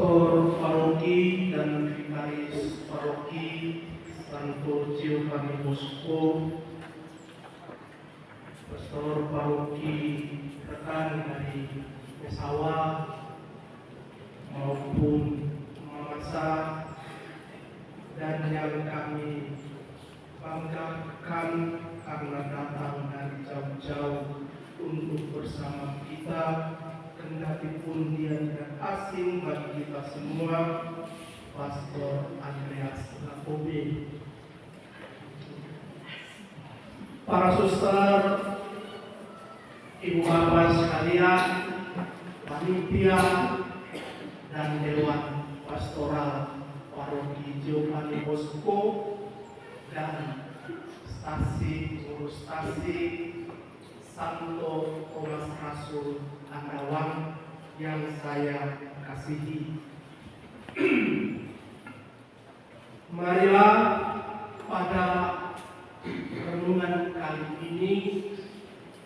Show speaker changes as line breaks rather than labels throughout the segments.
Pastor Paroki dan Vikaris Paroki Santo Giovanni Bosco, Pastor Paroki rekan dari Mesawa maupun Mamasa, dan yang kami banggakan karena datang dari jauh-jauh untuk bersama kita, kendati pun dia tidak asing bagi kita semua, Pastor Andreas Lakobe. Para suster, ibu bapak sekalian, panitia dan dewan pastoral Paroki Giovanni Bosco dan pengurus stasi Santo Thomas Rasul Andawan yang saya kasihi. Marilah pada renungan kali ini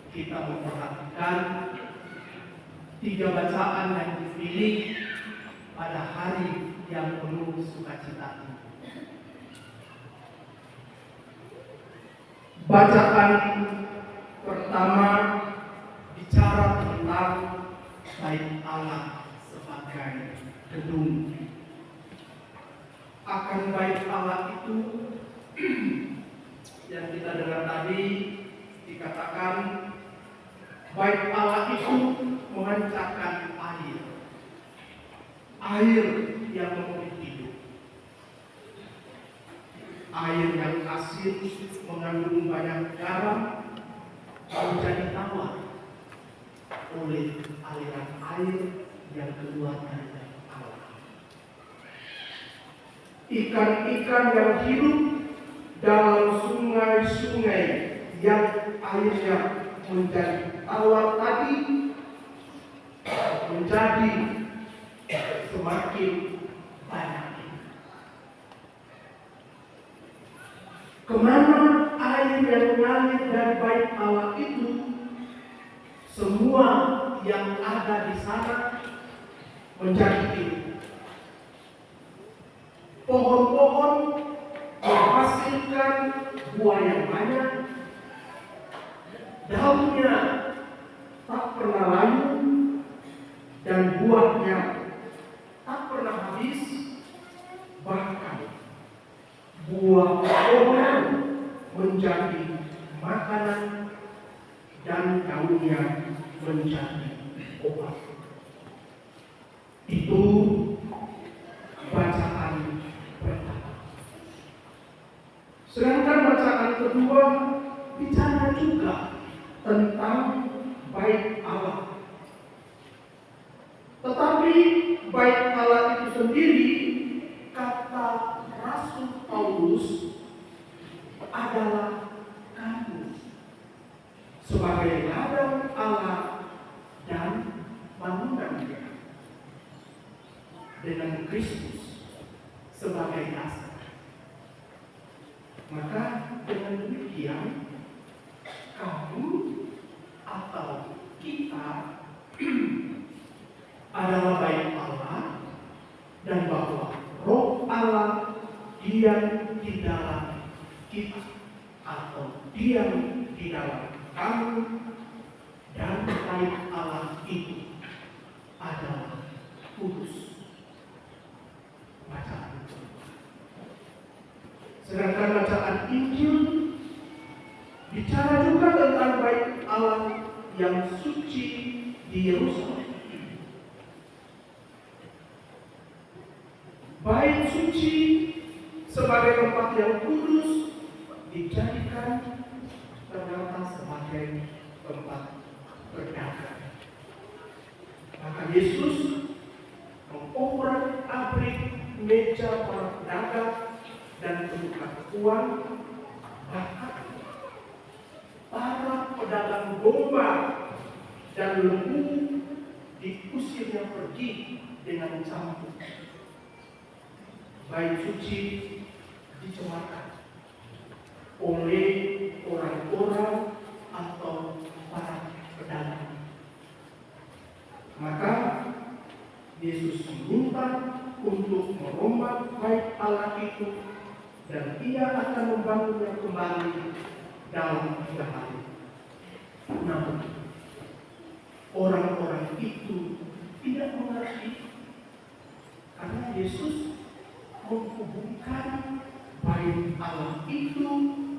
kita memperhatikan 3 bacaan yang dipilih pada hari yang penuh sukacita ini. Bacaan pertama bicara tentang bait Allah sebagai gedung. Akan bait Allah itu yang kita dengar tadi dikatakan bait Allah itu memancarkan air yang memberi hidup. Air yang asin mengandung banyak garam menjadi tawar oleh aliran air yang keluar dari Allah. Ikan-ikan yang hidup dalam sungai-sungai yang airnya menjadi tawar tadi menjadi semakin banyak. Kemana air yang mengalir dari bait Allah itu, semua yang ada di sana menjadi hidup. Pohon-pohon menghasilkan buah yang banyak, daunnya tak pernah layu, dan buahnya tak pernah habis. Bahkan buah pohon menjadi makanan dan daunnya menjadi obat. Itu bacaan pertama. Sedangkan bacaan kedua bicara juga tentang bait Allah. Tetapi bait Allah itu sendiri, kata Rasul Paulus, adalah kamu sebagai ladang Allah dan bangunannya, dengan Kristus sebagai dasar. Maka dengan demikian kamu atau kita adalah bait Allah, dan bahwa Roh Allah diam di dalam kita atau diam di dalam kamu, dan bait Allah itu adalah kudus. Bacaan itu. Sedangkan bacaan Injil bicara juga tentang bait Allah yang suci di Yerusalem. Bait suci sebagai tempat yang kudus dijadikan ternyata sebagai tempat berdagang. Maka Yesus mengobrak-abrik meja para pedagang dan tukang uang, bahkan para pedagang domba dan lembu diusirnya pergi dengan cambuk. Bait suci dicemarkan oleh orang-orang atau para pedagang. Maka Yesus menyinggung ketakutan untuk merombak bait Allah itu, dan ia akan membangunnya kembali dalam 3 hari. Namun orang-orang itu tidak mengerti, karena Yesus menghubungkan bait Allah itu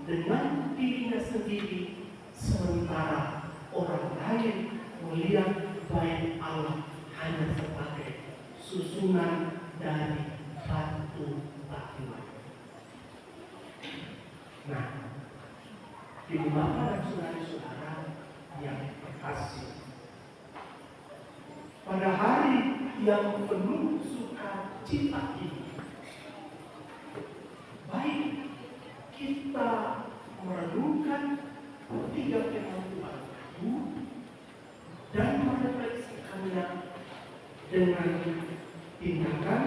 dengan dirinya sendiri, sementara orang lain melihat bait Allah hanya sebagai susunan dari batu batuan. Nah, Ibu Bapak dan saudara-saudara yang terkasih, pada hari yang penuh sukacita ini, baik kita merenungkan 3 firman Tuhan itu dan merefleksikannya dengan tindakan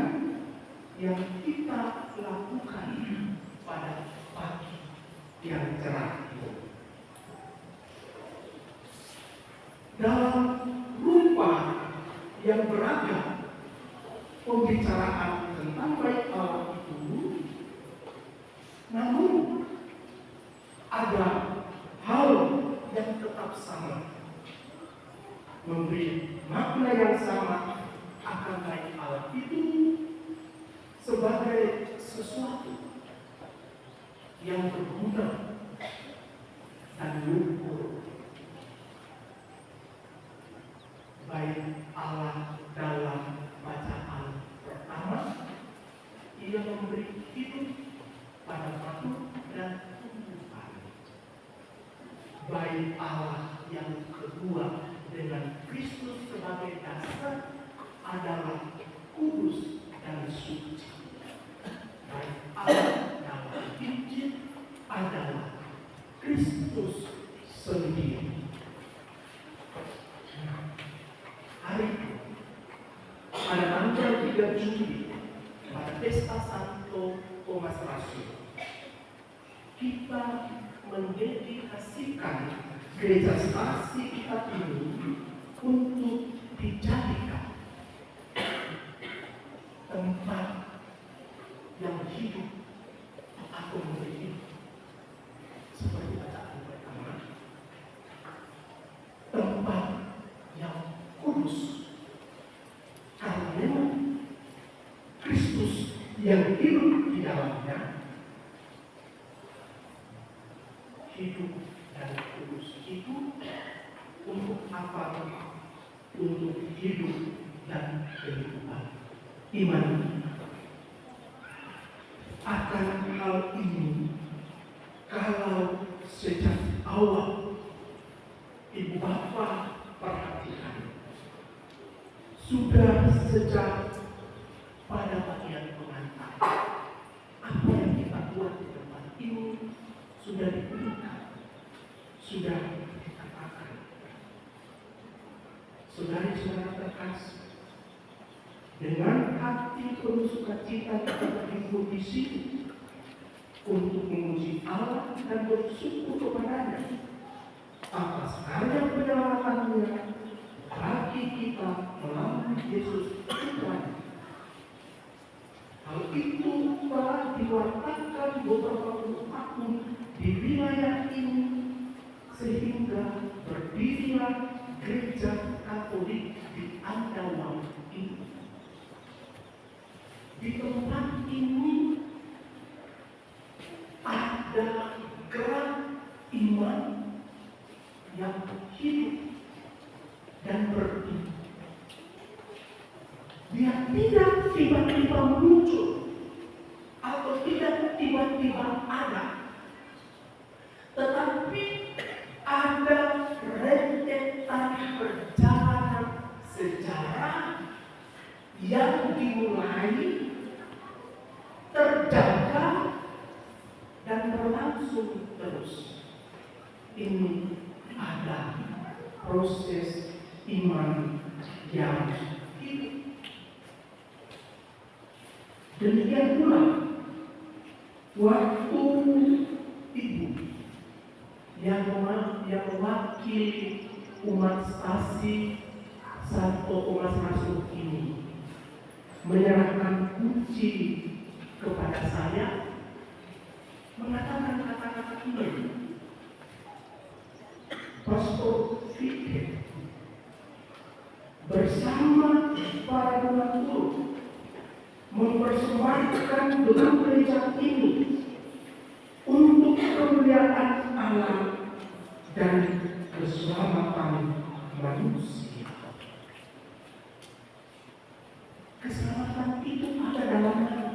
yang kita lakukan pada pagi yang cerah itu. Dalam rupa yang beragam pembicaraan tentang bait Allah itu, namun ada hal yang tetap sama, memberi makna yang sama akan bait Allah itu sebagai sesuatu yang berguna dan luhur. Bait Allah dalam bacaan pertama, ia memberi hidup pada makhluk dan tumbuhan. Bait Allah yang kedua dengan Kristus sebagai dasar adalah kudus dan suci. Bait Allah dalam Injil adalah Kristus sendiri. Hari itu, pada tanggal 3 Juli, pada pesta Santo Thomas Rasul, kita mendedikasikan gereja stasi kita ini untuk dijadikan tempat yang hidup atau memberi seperti bacaan pertama, tempat yang kudus, karena memang Kristus yang hidup di dalamnya hidup dan kudus itu untuk apa? Untuk hidup dan kehidupan iman. Akan hal ini, kalau sejak awal Ibu Bapak perhatikan, sudah sejak pada bagian pengantar, apa yang kita buat di tempat ini sudah diberikan, sudah dikatakan. Saudara-saudara terkasih, dengan hati penuh sukacita kita berhimpun di sini untuk memuji Allah dan bersyukur kepadanya atas karya penyelamatannya bagi kita melalui Yesus Tuhan. Hal itu telah diwartakan beberapa puluh tahun di wilayah ini, sehingga berdirilah gereja Katolik di Andawang ini. Di tempat ini ada gerak iman yang hidup dan berdiri. Dia tidak tiba-tiba muncul atau tidak tiba-tiba ada, tetapi ada rentetan perjalanan sejarah yang dimulai, terjaga, dan berlangsung terus. Ini ada proses iman yang hidup. Demikian pula waktu ibu yang mewakili umat stasi Santo Thomas Rasul ini menyerahkan kunci kepada saya, mengatakan kata-kata ini. Pastor Fikir bersama para donatur mempersembahkan gedung gereja ini untuk kemuliaan Allah dan keselamatan manusia. Keselamatan itu ada dalam mana?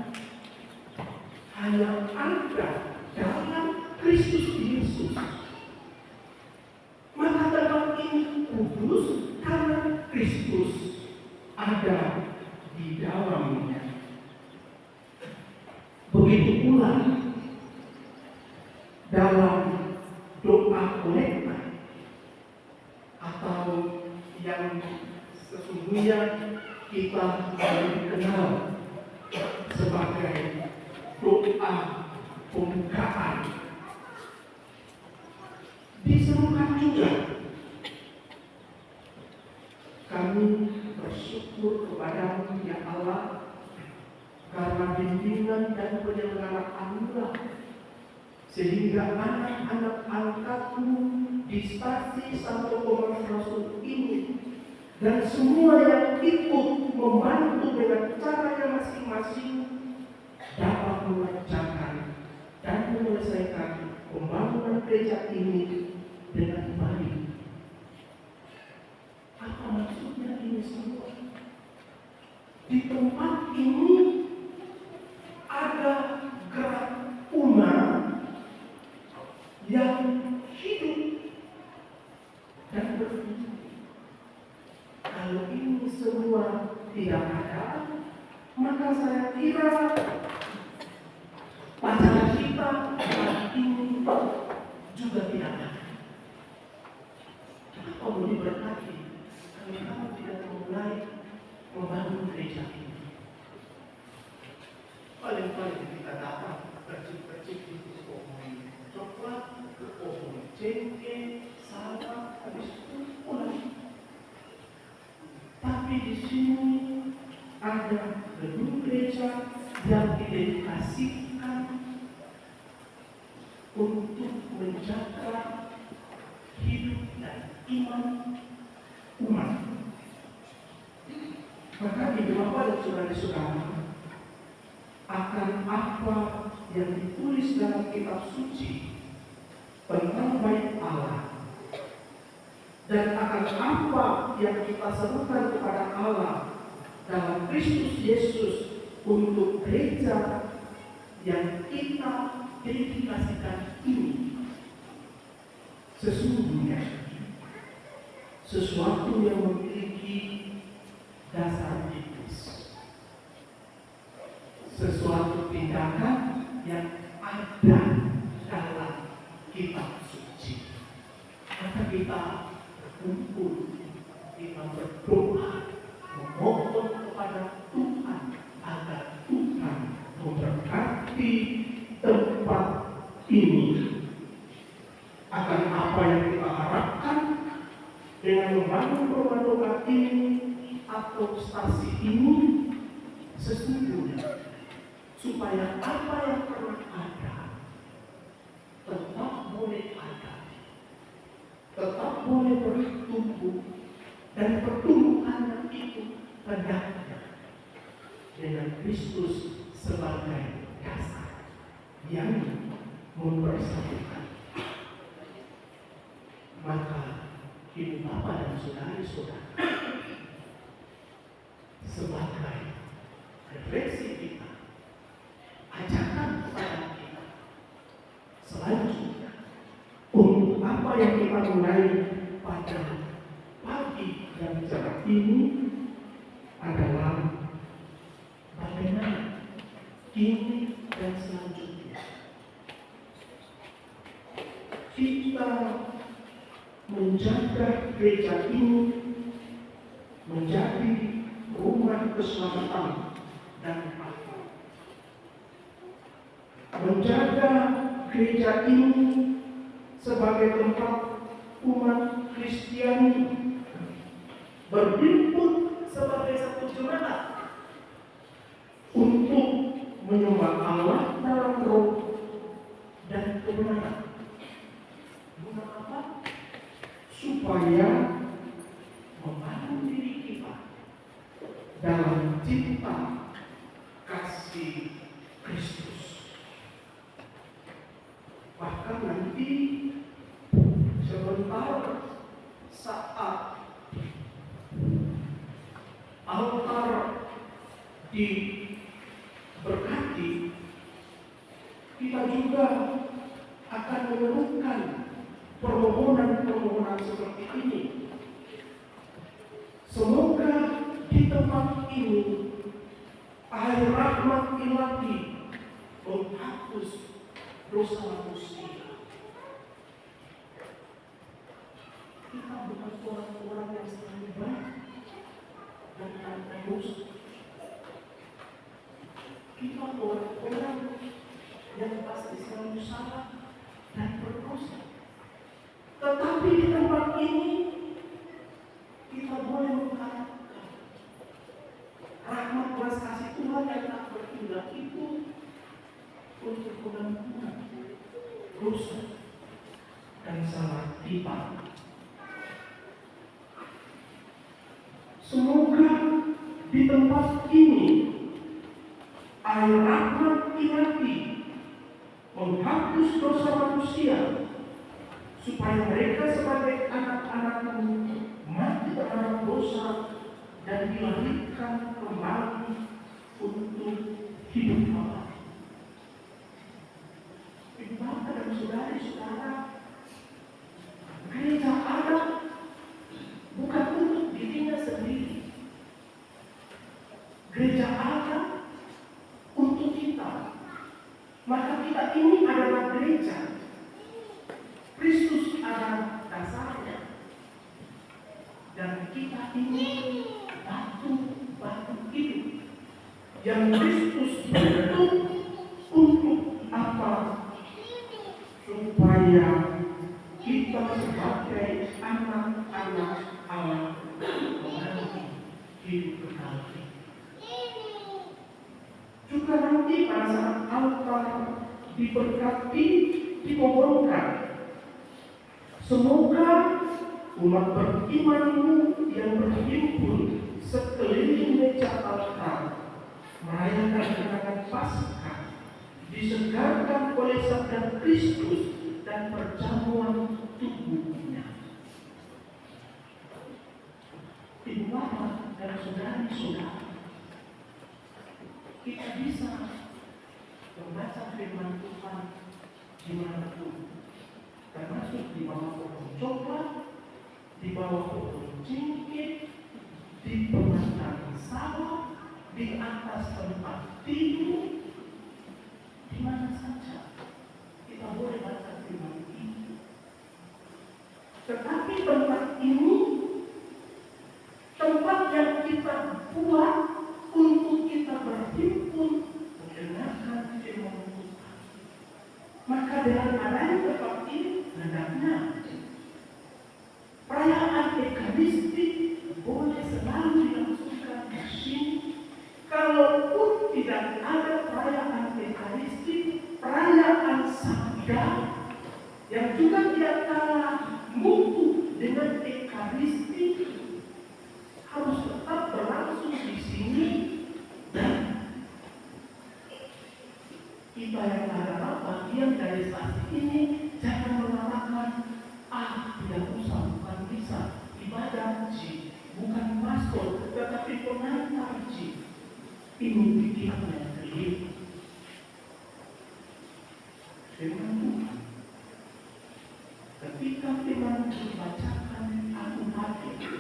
Hanya ada dalam Kristus Yesus. Maka tempat ini kudus karena Kristus ada di dalamnya. Begitu pula dalam doa kolekta atau yang sesungguhnya kita kenal sebagai doa pembukaan, diserukan juga kami bersyukur kepada-Mu ya Allah karena bimbingan dan penyelenggaraan-Mu, sehingga anak-anak angkat-Mu di stasi Santo Thomas Rasul ini dan semua yang ikut membantu dengan caranya masing-masing dapat mengerjakan dan menyelesaikan pembangunan gereja ini dengan baik. Apa maksudnya ini semua? Di tempat ini ada gerak umat yang hidup dan berfungsi. Kalau ini semua tidak ada, maka saya kira acara kita hari ini juga tidak ada. Apa mau diberkati kalau kamu tidak mulai membangun gereja ini? Paling-paling kita dapat percik-percik di pohon coklat, ke pohon cengkeh, salam, habis itu pulang. Tapi di sini ada gedung gereja yang didedikasikan untuk menjaga hidup dan iman umat. Maka di Bapak dan saudara-saudara, akan apa yang ditulis dalam kitab suci tentang bait Allah dan akan apa yang kita serukan kepada Allah dalam Kristus Yesus untuk gereja yang kita dedikasikan ini, sesungguhnya sesuatu yang memiliki dasar etis, sesuatu tindakan yang ada dalam kitab suci. Maka kita berkumpul, kita berdoa, memohon kepada Tuhan agar Tuhan memberkati tempat ini. Akan apa yang kita harapkan dengan membangun rumah doa ini atau stasi ini, sesungguhnya supaya apa yang pernah ada tetap boleh ada, tetap boleh bertumbuh, dan pertumbuhan itu hendaknya dengan Kristus sebagai dasar yang mempersatukan. Maka ibu bapak dan saudari-saudara, sebagai refleksi kita, ajakan kepada kita selanjutnya untuk apa yang kita mulai pada pagi dan cerah ini adalah bagaimana ini dan selanjutnya kita menjaga gereja ini menjadi rumah keselamatan dan makmur. Menjaga gereja ini sebagai tempat umat Kristiani berhimpun sebagai satu jemaat untuk menyembah Allah dalam roh dan kebenaran. Guna apa? Supaya membangun diri kita dalam cinta kasih Kristus. Bahkan nanti sebentar saat altar diberkati, kita juga akan menyerukan permohonan-permohonan seperti ini. Semoga di tempat ini air rahmat ilahi menghapus dosa manusia. Kita bukan orang-orang yang selalu baik dan tanpa dosa. Kita orang-orang yang pasti selalu salah dan berdosa. Tetapi di tempat ini kita boleh mengharapkan rahmat belas kasih Tuhan yang tak bertindak itu untuk pengampunan dosa dan salah kita. Semoga di tempat ini air rahmat ilahi menghapus dosa manusia, supaya mereka sebagai anak-anakmu mati terhadap dosa dan dilahirkan kembali untuk hidup Allah. Ibu bapak dan saudari-saudara, gereja Allah bukan untuk dirinya sendiri. Gereja Allah untuk kita. Maka kita ini adalah gereja. Kristus adalah dasarnya. Dan kita ini batu-batu hidup yang Kristus bentuk untuk apa? Supaya kita sebagai anak-anak Allah mengalami hidup kekal. Juga nanti pada saat altar diberkati, dimohonkan, semoga umat berimanmu yang berhimpun sekeliling meja altar merayakan kenangan Paskah, disegarkan oleh sabda Kristus dan perjamuan tubuhnya. Ibu bapak dan saudari-saudari, kita bisa membaca firman Tuhan dimanapun, termasuk di bawah pohon coklat, di bawah pohon cingkit, di pematang sawah, di atas tempat tidur, di mana saja kita boleh baca firman ini. Tetapi tempat ini tempat yang kita buat untuk kita berhimpun mendengarkan firman Tuhan. Maka dengan adanya tempat ini, hendaknya perayaan Ekaristi boleh selalu dilangsungkan di sini. Kalaupun tidak ada perayaan Ekaristi, perayaan sabda yang juga tidak kalah mutu dengan Ekaristi harus tetap berlangsung di sini. Dan kita yang adalah bagian dari saat ini jangan mengatakan, tidak usah, bukan bisa ibadah haji, bukan pastor, tetapi penaik haji. Ini pikiran yang keliru. Firman Tuhan, ketika firman dibacakan, aku hadir.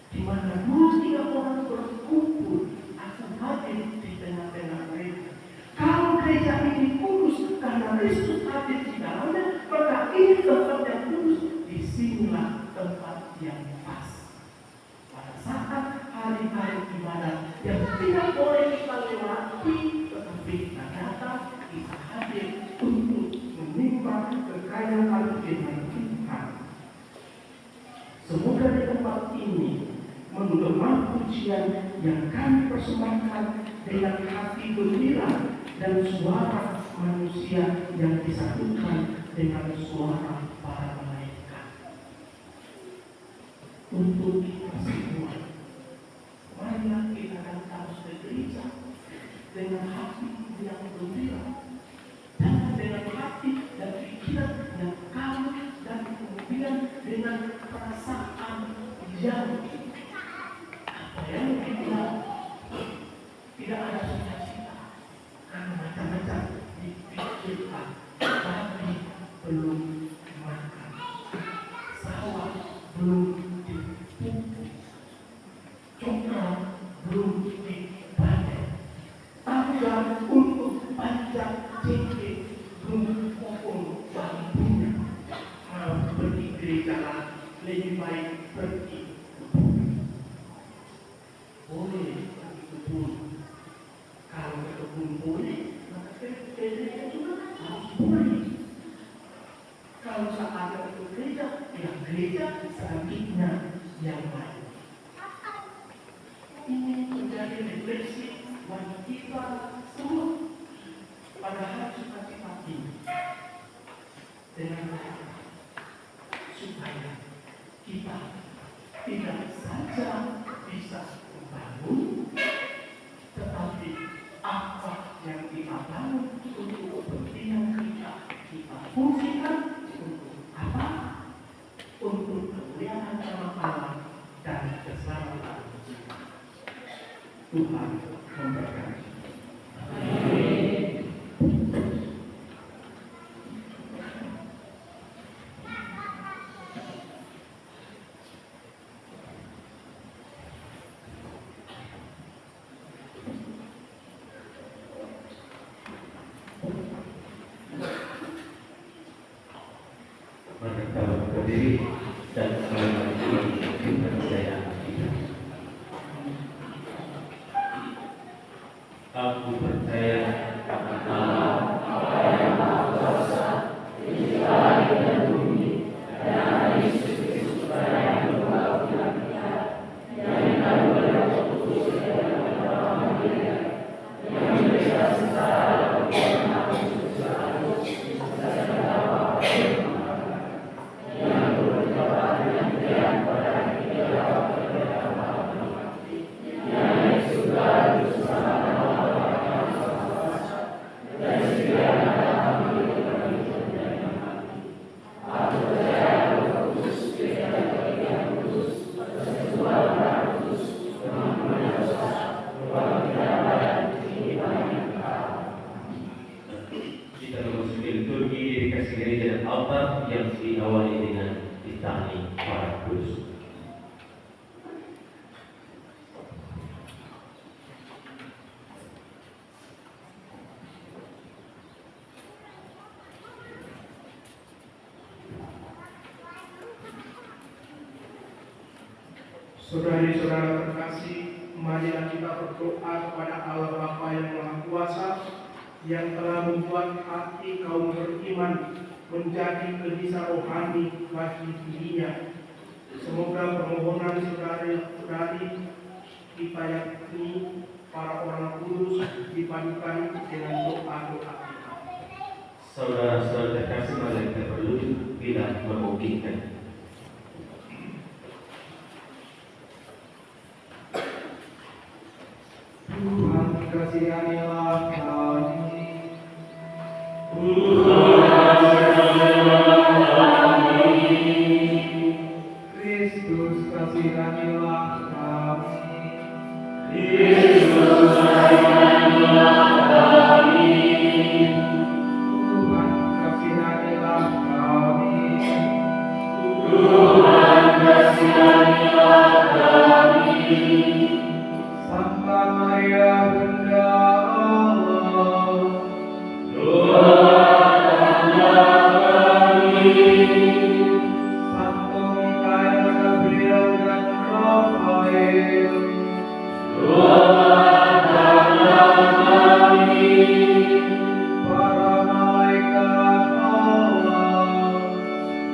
Di mana 2-3 orang berkumpul, aku hadir di tengah-tengah mereka. Kalau gereja ini kudus karena Kristus hadir di dalamnya, maka ini tempat yang kudus. Disinilah tempat yang pas. Pada saat hari-hari ibadah yang tidak boleh kita lewati, tetapi kita datang, kita hadir untuk menimba kekayaan firman Tuhan. Semoga di tempat ini menggema pujian yang kami persembahkan dengan hati gembira dan suara manusia yang disatukan dengan suara para malaikat. Untuk kita semua, marilah kita datang ke gereja dengan hati yang gembira, dan dengan hati dan pikiran yang kalem, dan kemudian dengan perasaan yang tidak ada sukacita karena macam-macam dipikirkan, tapi belum makan, sawah belum dipupuk, coklat belum dipanen, tangga untuk panjang jengking belum maupun bambunya. Pergi gereja lebih baik pergi boleh kebun. Kalau ke kebun boleh, maka gereja juga harus boleh. Kalau saatnya ke gereja, ya gereja selanjutnya yang baik. Ini menjadi refleksi bagi kita semua. Padahal cita-cita ini dengan supaya kita tidak saja bisa membangun, tetapi apa yang kita bangun untuk kepentingan kita fungsikan untuk apa? Untuk kemuliaan nama Allah dan keselamatan kita. Tuhan memberkati.
Berdiri dan melanjutkan kepercayaan kita. Aku percaya akan Allah yang Maha Kuasa, Pencipta langit dan bumi, dan Yesus Kristus yang Tunggal kita, yang dikandung oleh Roh Kudus dari orang Maria, yang menderita secara berkorban untuk selalu, dan bertawaf yang diawali dengan ditani para kudus.
Saudari-saudara terkasih, marilah kita berdoa kepada Allah Bapa yang Maha Kuasa yang telah membuat hati kaum beriman menjadi gelisah rohani bagi dirinya. Semoga permohonan saudari-saudari kita yakni para orang kudus dipadukan dengan doa-doa kita.
Saudara-saudara terkasih, mari kita berlutut bila memungkinkan.
Tuhan kasihanilah kami. Kristus kasihanilah kami. Kristus kasihanilah kami. Tuhan kasihanilah kami. Tuhan kasihanilah kami. Santa Maria Bunda Allah, doakanlah kami. Santo Mikael, Gabriel dan Rafael, doakanlah kami. Para malaikat Allah,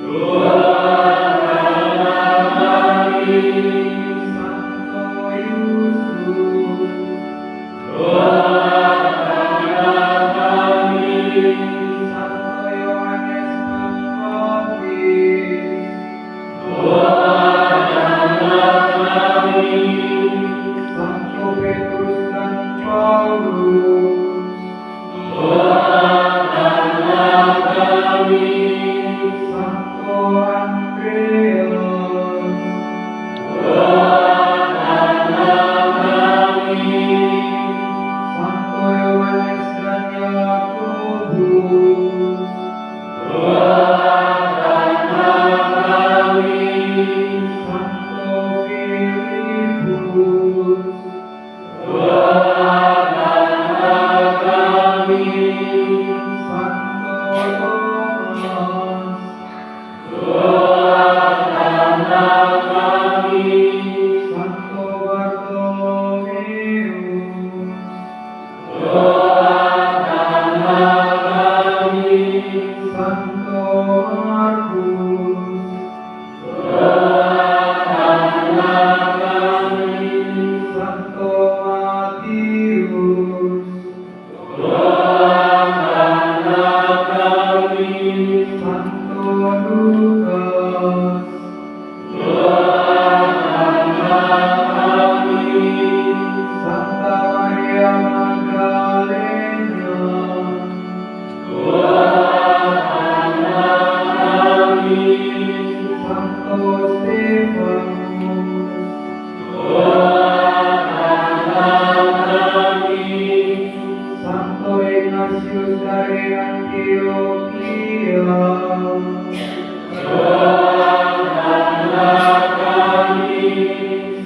doakanlah kami. Santo Yusuf, doakanlah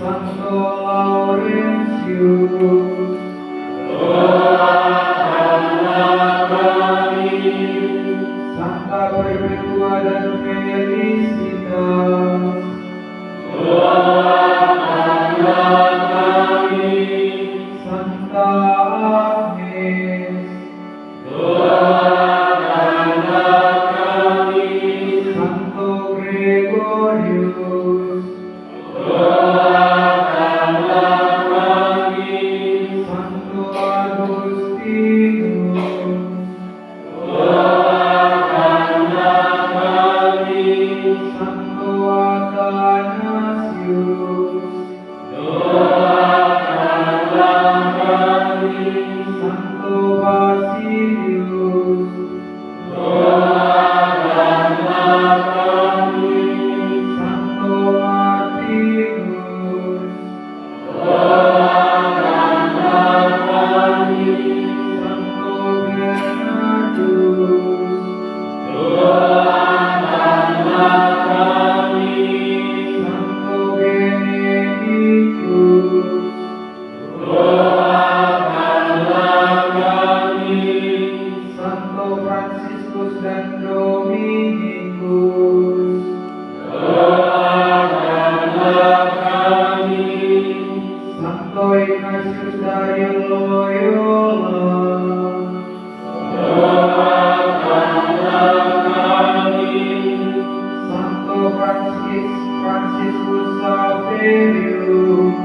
Santo Laurentius, Santa Perpetua dan Felicitas, Santa Agnes, Santo Gregorius, Santo Agustinus, Santo Athanasius, Santo Basilius, Santo Martinus, Santo Bernardus, Santo Benedictus, Santo Franciscus dan Dominikus, Santo Ignatius dari Loyola, Santo Franciscus Saverius,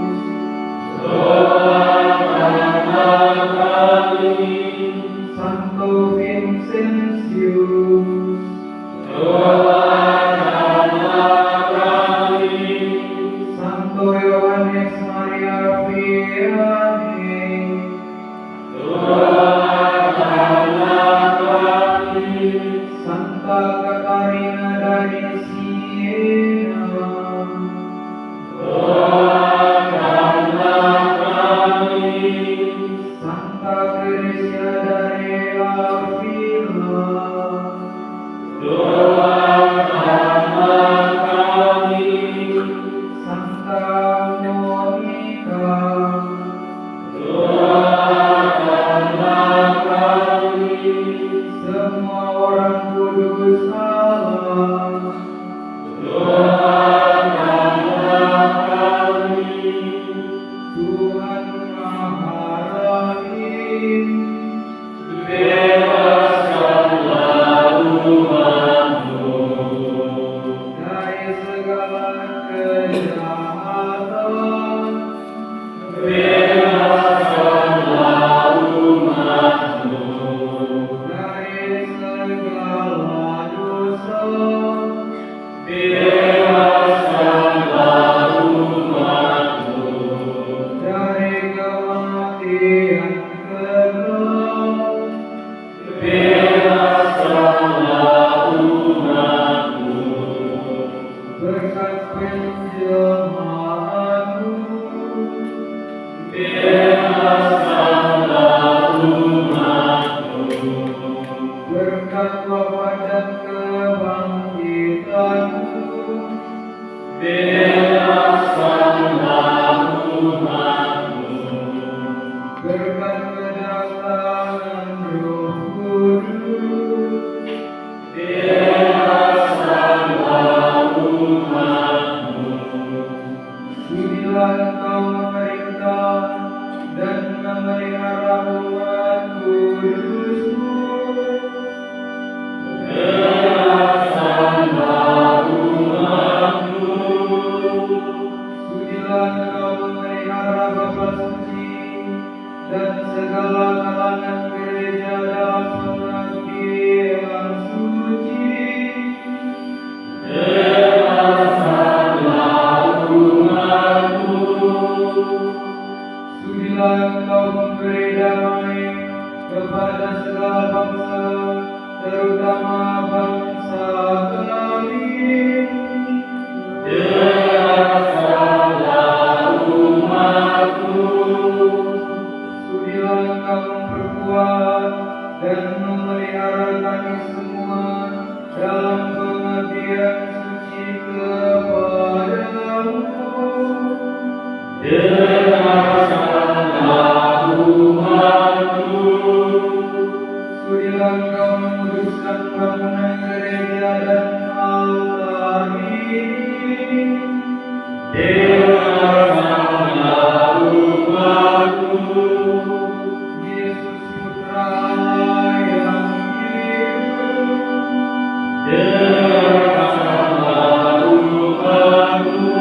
Santo Vincentius, Santo Yohanes Maria Vianney, Santa Katarina dari Siena, Santa Teresia dari Avila, Santa Monica, semua orang kudus Allah, Tuhan Maha Rahim, dari segala kejahatan, dari segala dosa, dari kematian kekal, berkat penjelmaanmu, berkat wafat dan kebangkitanmu, berkat kedatangan Roh Kudus, sudilah Engkau memerintah dan memelihara umat kudus-Mu, sudilah Engkau memelihara Bapa Suci dan segala kalangan gereja dalam pengabdian suci. Sudilah Engkau memberi damai kepada segala bangsa, terutama bangsa kami. Sudilah Engkau memperkuat dan memelihara kami semua dalam pengabdian suci kepadamu.
dengarkanlah umatku.
Sudilah Engkau memutuskan bangunan gereja dan altar ini.
Dengarkanlah umatku.
Yesus Putra Allah yang hidup.
Dengarkanlah umatku.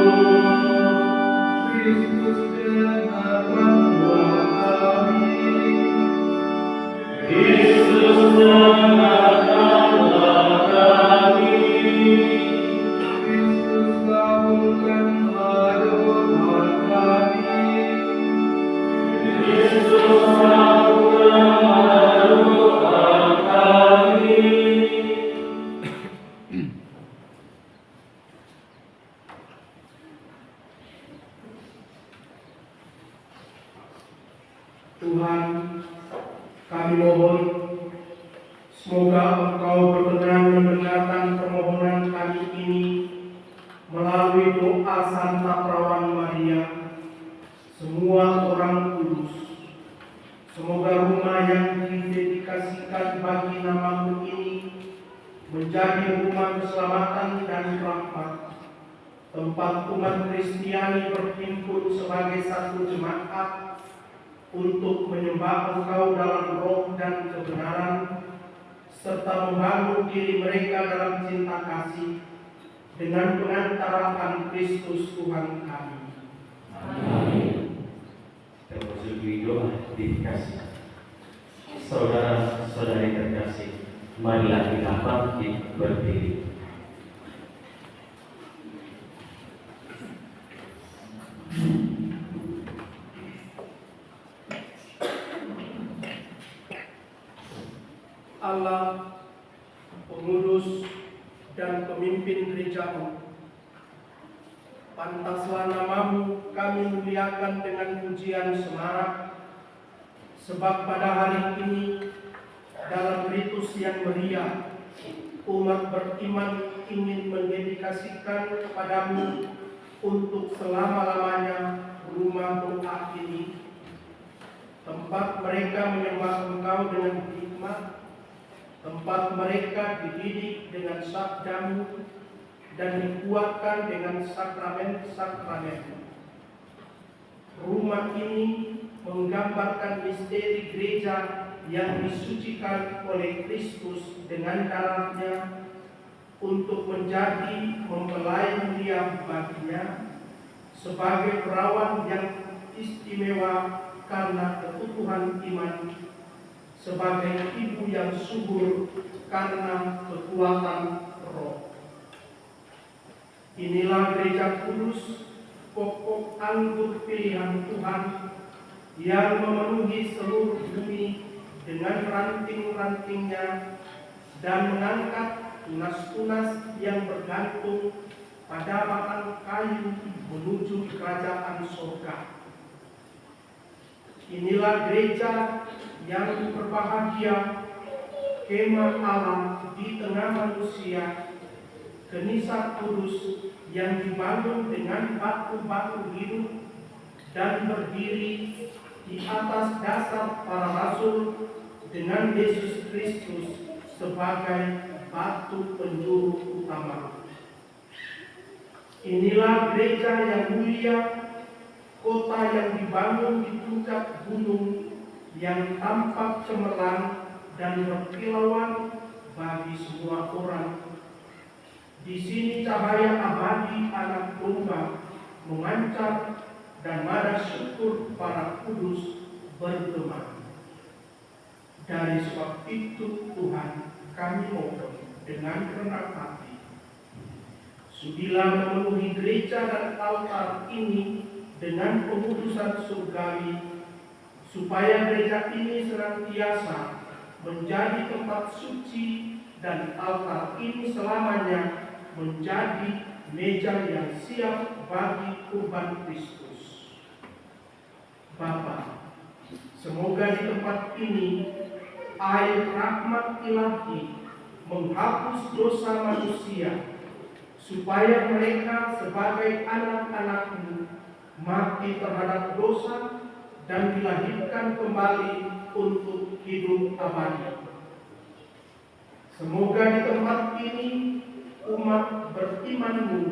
Kristus dengarkanlah kami.
Kristus dengarkanlah kami.
Kristus kabulkanlah doa kami.
Kristus kabulkanlah doa kami.
Tuhan, kami mohon semoga Engkau berkenan mendengarkan permohonan kami ini melalui doa Santa Perawan Maria, semua orang kudus. Semoga rumah yang didedikasikan bagi nama-Mu ini menjadi rumah keselamatan dan rahmat, tempat umat Kristiani berhimpun sebagai satu jemaat untuk menyembah Engkau dalam roh dan kebenaran, serta membangun diri mereka dalam cinta kasih dengan pengantaraan Kristus Tuhan kami.
Termasuk doa dikasih. Saudara-saudari terkasih, marilah kita bangkit berdiri.
Allah, pengurus dan pemimpin gereja-Mu, pantaslah nama-Mu kami muliakan dengan pujian semarak, sebab pada hari ini dalam ritus yang meriah, umat beriman ingin mendedikasikan kepadamu untuk selama-lamanya rumah doa ini, tempat mereka menyembah Engkau dengan hikmat, tempat mereka dididik dengan sabda-Mu dan dikuatkan dengan sakramen-sakramen. Rumah ini menggambarkan misteri gereja yang disucikan oleh Kristus dengan darahnya untuk menjadi mempelai mulia baginya sebagai perawan yang istimewa karena ketukuhan iman, sebagai ibu yang subur karena kekuatan roh. Inilah gereja kudus, pokok anggur pilihan Tuhan yang memenuhi seluruh bumi dengan ranting-rantingnya dan mengangkat tunas-tunas yang bergantung pada batang kayu menuju kerajaan surga. Inilah gereja yang berbahagia, kemah Allah di tengah manusia, genisah kudus yang dibangun dengan batu-batu hidup dan berdiri di atas dasar para rasul dengan Yesus Kristus sebagai batu penjuru utama. Inilah gereja yang mulia, kota yang dibangun di puncak gunung yang tampak cemerlang dan berkilauan bagi semua orang. Di sini cahaya abadi anak domba memancar dan nada syukur para kudus bergema. Dari sebab itu Tuhan, kami mohon dengan rendah hati, sudilah memenuhi gereja dan altar ini dengan pengudusan surgawi, supaya gereja ini senantiasa menjadi tempat suci dan altar ini selamanya menjadi meja yang siap bagi kurban Kristus. Bapa, semoga di tempat ini air rahmat ilahi menghapus dosa manusia, supaya mereka sebagai anak-anak-Mu mati terhadap dosa, dan dilahirkan kembali untuk hidup abadi. Semoga di tempat ini umat berimanmu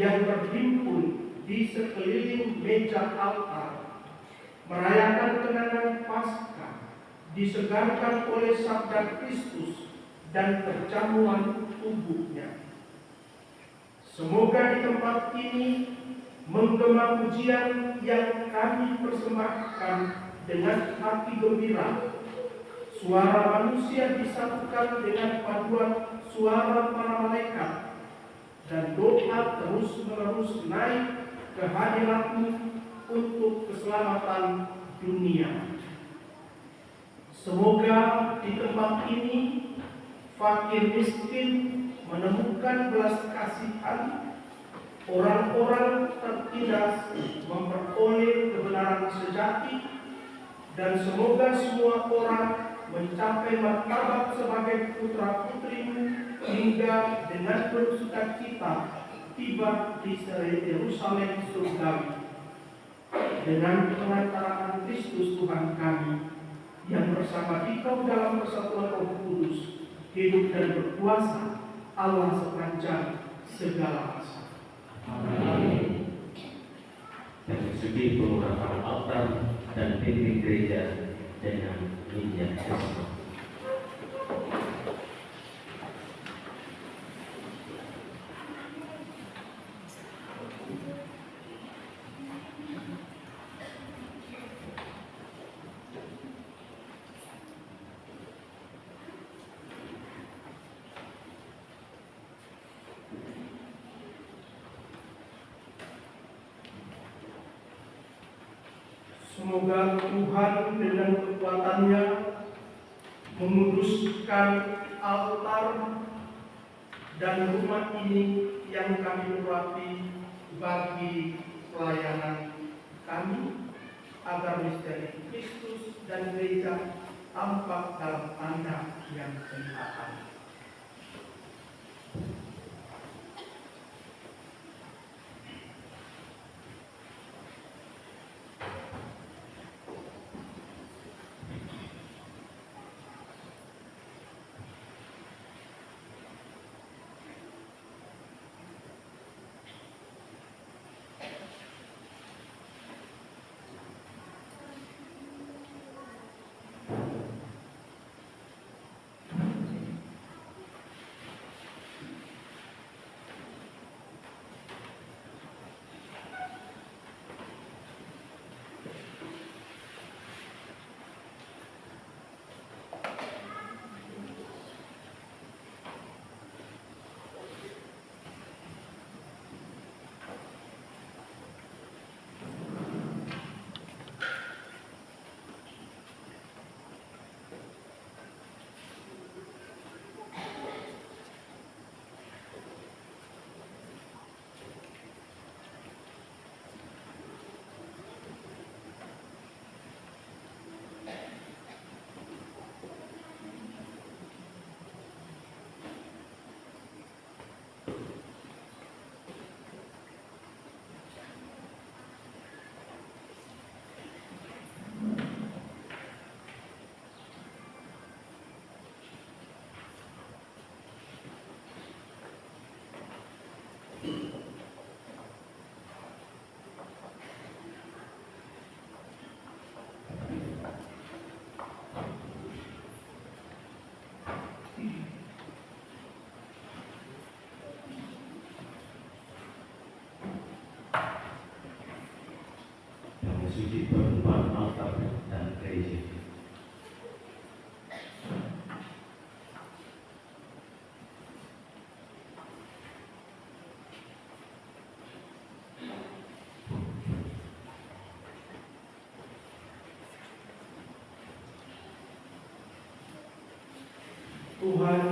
yang berhimpun di sekeliling meja altar merayakan kenangan Paskah, disegarkan oleh sabda Kristus dan perjamuan tubuhnya. Semoga di tempat ini menggema pujian yang kami persembahkan dengan hati gembira, suara manusia disatukan dengan paduan suara para malaikat, dan doa terus-menerus naik ke hadirat-Mu untuk keselamatan dunia. Semoga di tempat ini fakir miskin menemukan belas kasihan, orang-orang tertindas memperoleh kebenaran sejati, dan semoga semua orang mencapai martabat sebagai putra-putrimu hingga dengan bersukacita tiba di Yerusalem surgawi. Dengan perantaraan Kristus Tuhan kami, yang bersama Dikau dalam persatuan Roh Kudus, hidup dan berkuasa Allah sepanjang segala masa.
Amin. Dan sudi pengurangan altar dan dinding gereja dengan minyak Kristus.
Semoga Tuhan dengan kekuatannya menguduskan altar dan rumah ini yang kami urapi bagi pelayanan kami, agar misteri Kristus dan gereja tampak dalam tanda yang kelihatan.
Suci perempuan altar dan gereja.
Tuhan,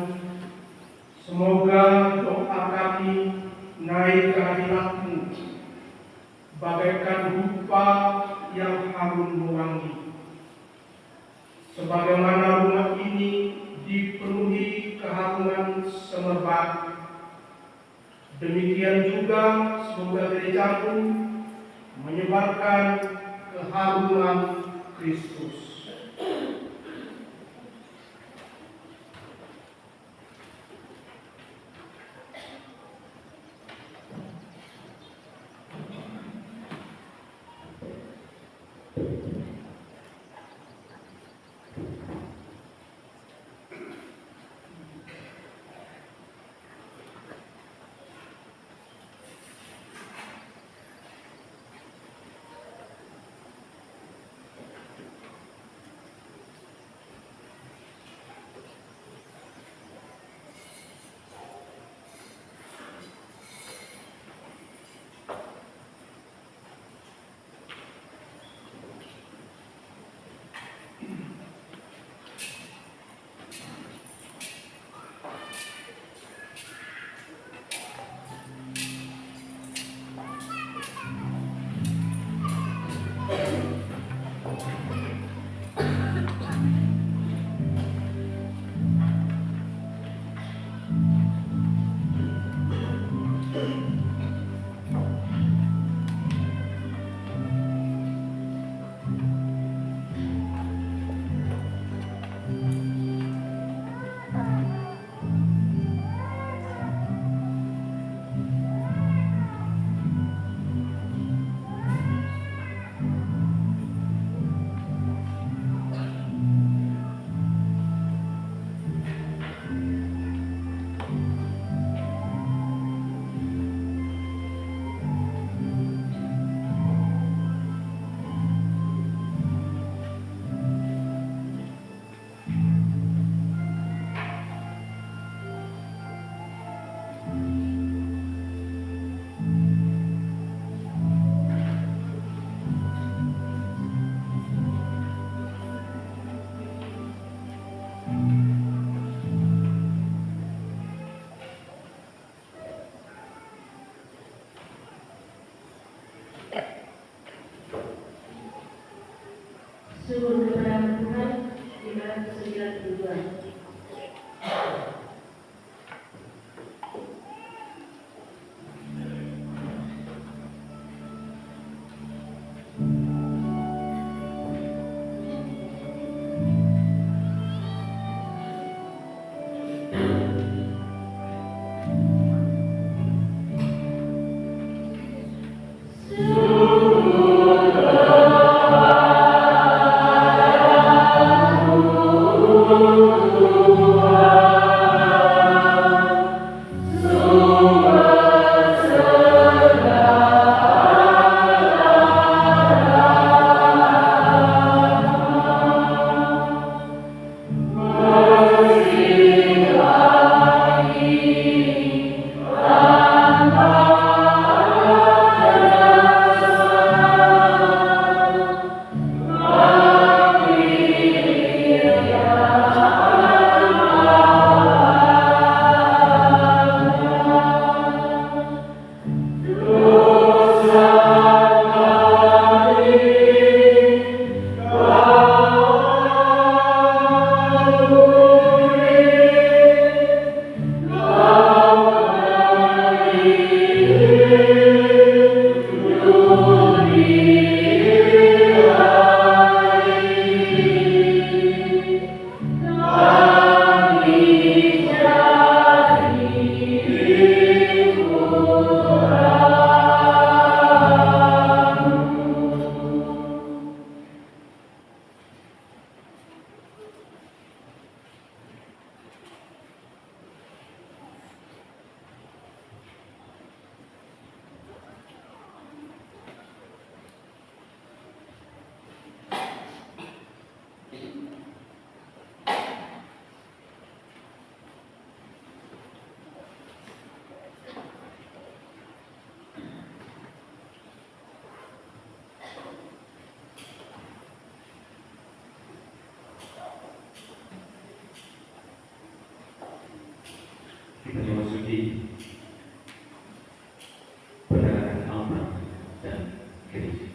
semoga doa kami naik ke hadirat-Mu bagaikan dupa yang harum mewangi. Sebagaimana rumah ini dipenuhi keharuman semerbak, demikian juga semoga gereja-Mu menyebarkan keharuman Kristus.
Sungguh kebenaran Tuhan di dalam segala tujuan.
Kita memasuki penerangan aman dan gereja.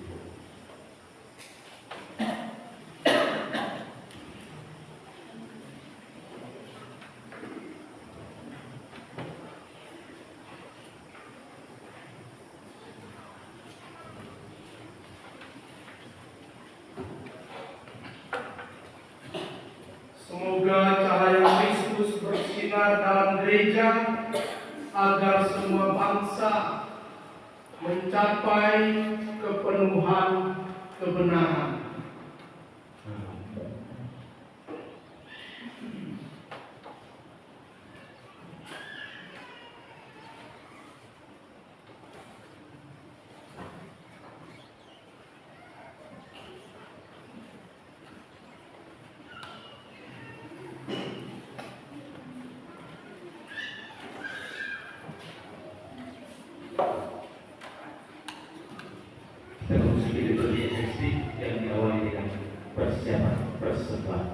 mencapai kepenuhan kebenaran.
Yang diawali dengan persiapan persembahan.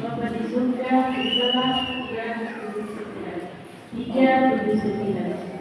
Bapa di surga, berdoa 3:9.